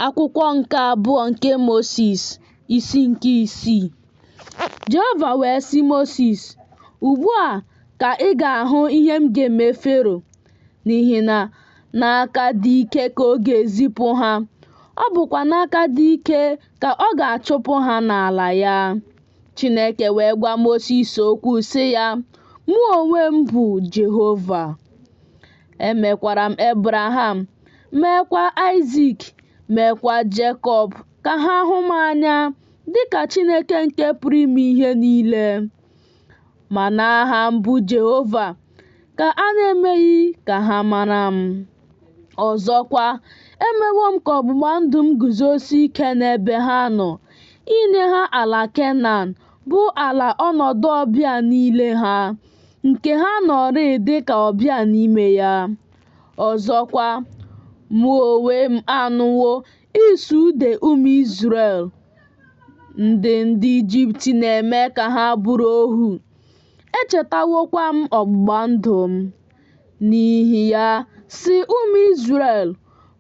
Akwụkwọ nke abụọ nke Mosis, isi nke 6. Jehova wee sị Mosis, ugbu a ka ị ga-ahụ ihe m ga-eme Fero, n'ihi na n'aka dị ike ka ọ ga-ezipụ ha, ọ bụkwa n'aka dị ike ka ọ ga-achụpụ ha n'ala ya. Chineke wee gwa Mosis okwu sị ya, mụ onwe m bụ Jehova. Emekwara m Abraham, meekwa Isaac, meekwa Jekọb ka ha hụ m anya dịka Chineke nke pụrụ ime ihe niile. Ma n'aha m bụ Jehova ka a na-emeghị ka ha mara m. Ọzọkwa, emewo m ka ọgbụgba ndụ m guzosie ike n'ebe ha nọ, inye ha ala Kenan, bụ ala ọnọdụ ọbịa niile ha, nke ha nọrị dịka ọbịa n'ime ya. Ọzọkwa, mụ onwe m anụwo ịsụ ude ụmụ Izrel, ndị Ijipt na-eme ka ha bụrụ ohu. Echetawokwa m ọgbụgba ndụ m. N'ihi ya, sị ụmụ Izrel,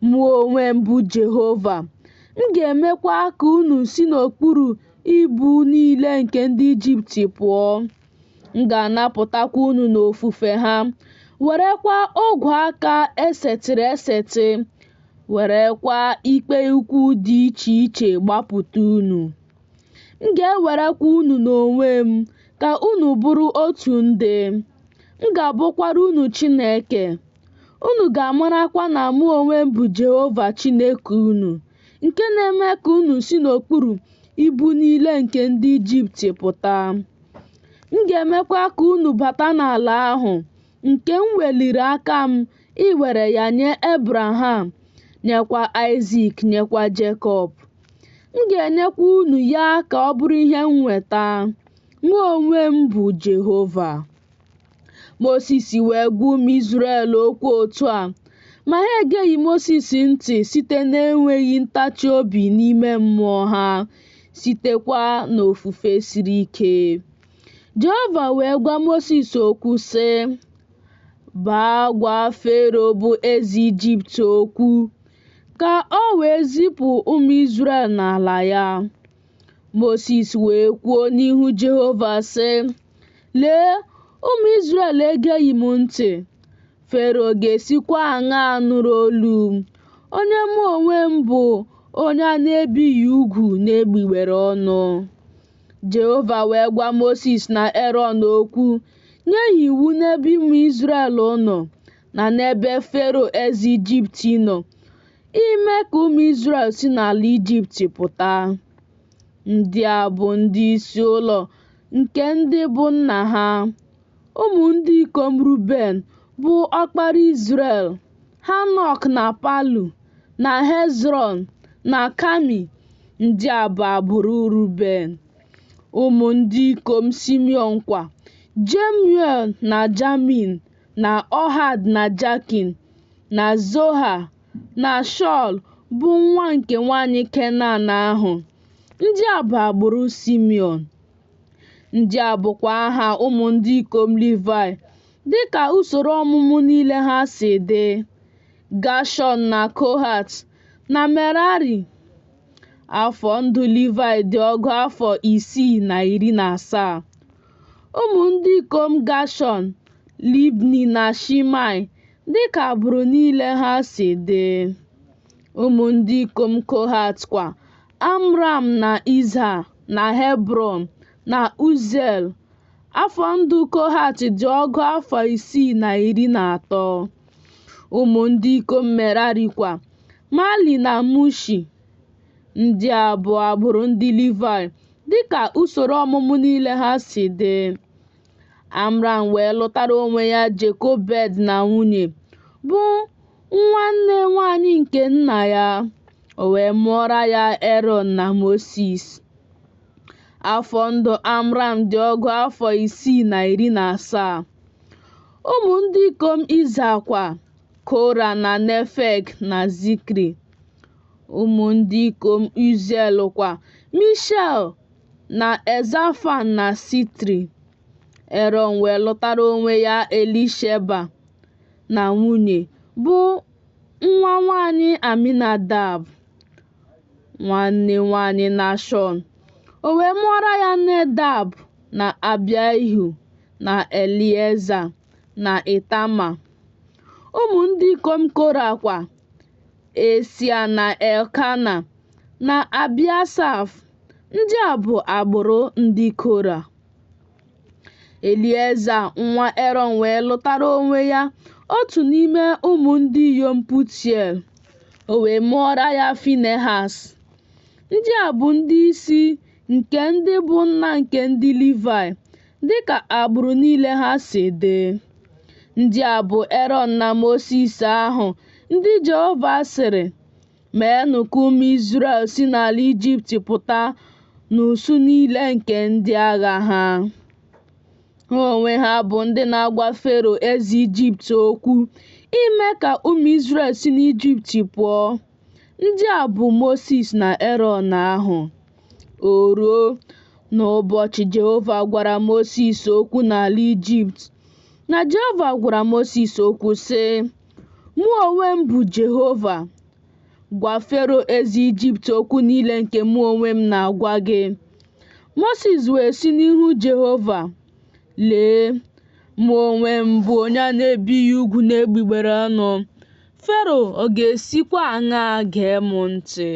mụ onwe m bụ Jehova. M ga-emekwa ka unu si n'okpuru ibu niile nke ndị Ijipt pụọ. M ga-anapụtakwa unu n'ofufe ha, werekwa ogwe aka esetịrị esetị, werekwa ikpe ukwu dị iche iche gbapụta unu. M ga-ewerekwa unu n'onwe m ka unu bụrụ otu ndị. M ga-abụkwara unu Chineke. Unu ga-amarakwa na mụ onwe m bụ Jehova Chineke unu, nke na-eme ka unu si n'okpuru ibu niile nke ndị Ijipt pụta. M ga-emekwa ka unu bata n'ala ahụ nke m weliri aka m iwere ya nye Abraham, nyekwa Isaac, nyekwa Jekọb. M ga-enyekwa unu ya ka ọ bụrụ ihe nnweta. Mụ onwe m bụ Jehova. Mosis wee gwa ụmụ Izrel okwu otu a, ma ha egeghị Mosis ntị site n'enweghị ntachi obi n'ime mmụọ ha, sitekwa n'ofufe siri ike. Jehova wee gwa Mosis okwu sị, baa gwa Fero bụ eze Ijipt okwu, ka o wee zipụ ụmụ Izrel n'ala ya. Mosis wee kwuo n'ihu Jehova sị, lee, ụmụ Izrel egeghị m ntị. Fero ga-esikwa aṅaa nụrụ olu m, onye mụ onwe m bụ onye a na-ebighị ugwu na-egbugbere ọnụ. Jehova wee gwa Mosis na Erọn okwu, nye ha iwu n'ebe ụmụ Izrel nọ, na n'ebe Fero eze Ijipt nọ, ime ka ụmụ Izrel si n'ala Ijipt pụta. Ndị a bụ ndị isi ụlọ nke ndị bụ nna ha. Ụmụ ndị ikom Ruben bụ ọkpara Izrel, Hanok na Palu na Hezrọn na Kami. Ndị a bụ agbụrụ Ruben. Ụmụ ndị ikom Simeon kwa, Jemuel na Jamin na Ohad na Jakin na Zoha na Shaul bụ nwa nke nwanyị Kenan ahụ. Ndị a bụ agbụrụ Simeon. Ndị a bụkwa aha ụmụ ndị ikom Livai dịka usoro ọmụmụ niile ha si dị: Gashọn na Kohat na Merari. Afọ ndụ Livai dị 617. Ụmụ ndị ikom Gashọn, Libni na Shimei dịka agbụrụ niile ha si dị. Ụmụ ndị ikom Kohat kwa, Amram na Izha na Hebrọn na Uziel. Afọ ndụ Kohat dị 613. Ụmụ ndị ikom Merari kwa, Mali na Mushi. Ndị a bụ agbụrụ ndị Livai dịka usoro ọmụmụ niile ha si dị. Amram wee lụtara onwe ya Jekobed na nwunye, bụ nwanne nwanyị nke nna ya. O wee mụọra ya Erọn na Mosis. Afọ ndụ Amram dị 617. Ụmụ ndị ikom Izha kwa, Kora na Nefeg na Zikri. Ụmụ ndị ikom Uziel kwa, Mishael na Ezafan na Sitri. Erọn wee lụtara onwe ya Elisheba na nwunye, bụ nwa nwanyị Aminadab. nwanne nwanyị Nashọn. O wee mụọra ya Nedab na Abiahu na Elieza na Itama. Ụmụ ndị ikom Kora kwa: Esia na Elkana na Abiasaf. Ndị a bụ agbụrụ ndị Kora. Elieza nwa Erọn wee lụtara onwe ya otu n'ime ụmụ ndị inyom Putiel. O wee mụọra ya Finehas. Ndị a bụ ndị isi nke ndị bụ nna nke ndị Livayị dịka agbụrụ niile ha si dị. Ndị a bụ Erọn na Mosis ahụ ndị Jehova sịrị, "Meenụ ka ụmụ Izrel si n'ala Ijipt pụta n'usuu niile nke ndị agha ha." Ha onwe ha bụ ndị na-agwa Fero eze Ijipt okwu ime ka ụmụ Izrel si n'Ijipt pụọ. Ndị a bụ Mosis na Erọn ahụ. O ruo n'ụbọchị Jehova gwara Mosis okwu n'ala Ijipt, na Jehova gwara Mosis okwu sị, "Mụ onwe m bụ Jehova. Gwa Fero eze Ijipt okwu niile nke mụ onwe m na-agwa gị." Mosis wee si n'ihu Jehova, "Lee, mụ onwe m bụ onye a na-ebighị ugwu na egbugbere ọnụ. Fero ọ ga-esikwa aṅaa gee m ntị?"